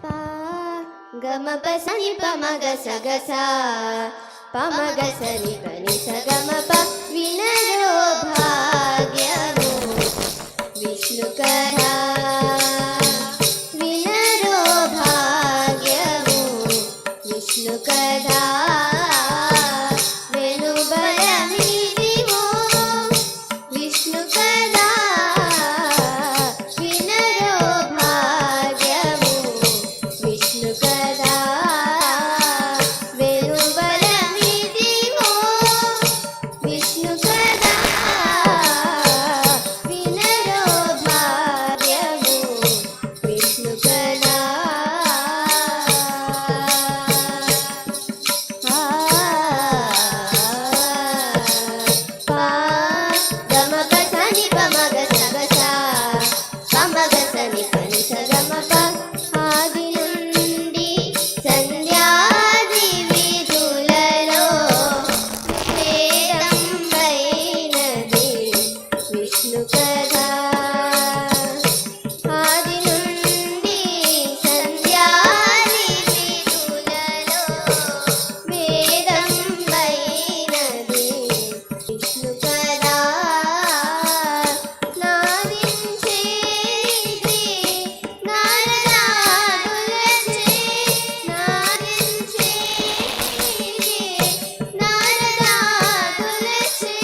పా గమ పసని పమగ సగస పమగ సని పని సగమ ప వినరో భాగ్యము విష్ణు కథా వినరో భాగ్యము విష్ణు కథా వెనుబలమిదివో విష్ణు కథా వినరో భాగ్యము విష్ణు కథా వెనుబలమిదివో విష్ణు కథా వినరో భాగ్యము విష్ణు కథా పా గమ పసని పమగ సగస పమగ సని పని సగమ ప ఆది నుండి సంధ్యాది విధులలో వేదంబైనది విష్ణు కథా ఆది నుండి సంధ్యాది విధులలో వేదంబైనది విష్ణు కథా నాదించేది నారదాదులచే నాదించేది నారదాదులచే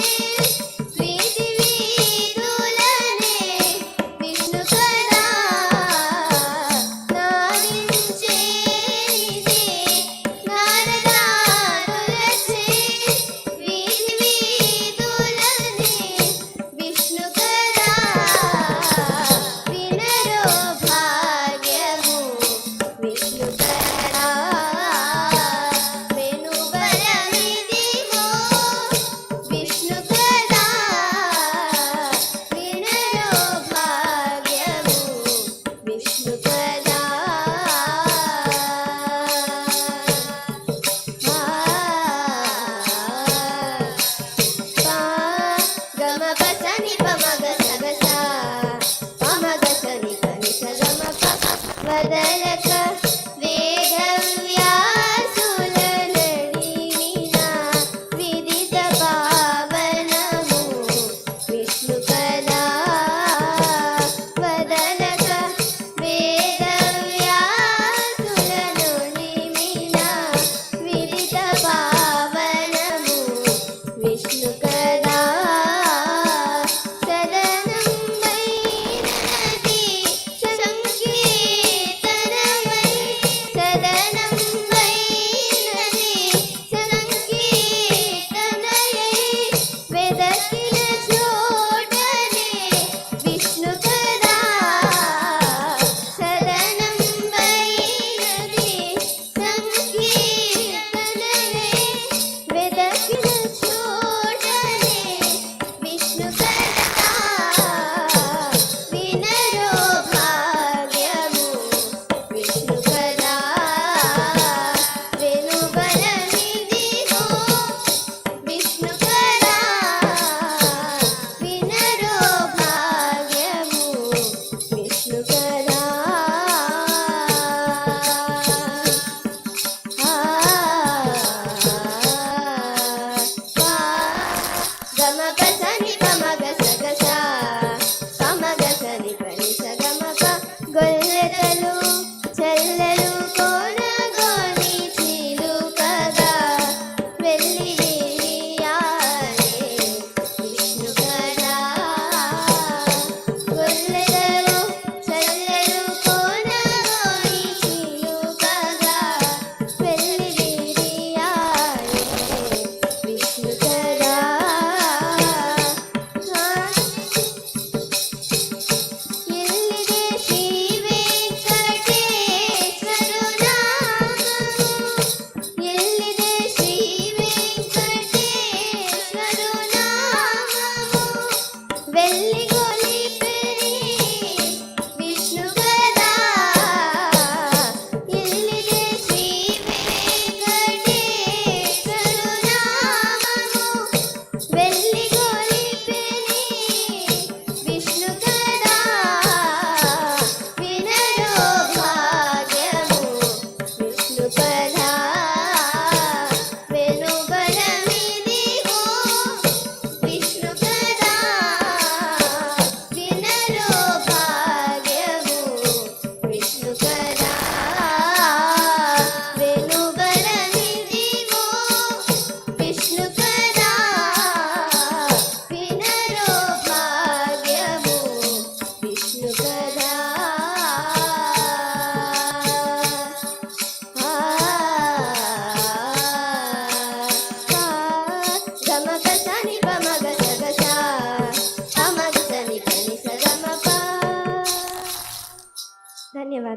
వీధి వీధులనే విష్ణు కథా నాదించేది నారదాదులచే వీధి వీధులనే విష్ణు కథా వినరో భాగ్యము విష్ణు కథా వెనుబలమిదివో విష్ణు కథా వినరో భాగ్యము విష్ణు కథా పా గమ పసని పమగ సగస పమగ సని పని సగమ ప వదలక వేదవ్యాసుల నడిమిన విదిత పావనము విష్ణు కథా వదలక వేదవ్యాసుల నడిమిన విదిత పావనము విష్ణు కథా సదనంబైనది సంకీర్తనమై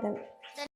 ధన్యవాదాలు.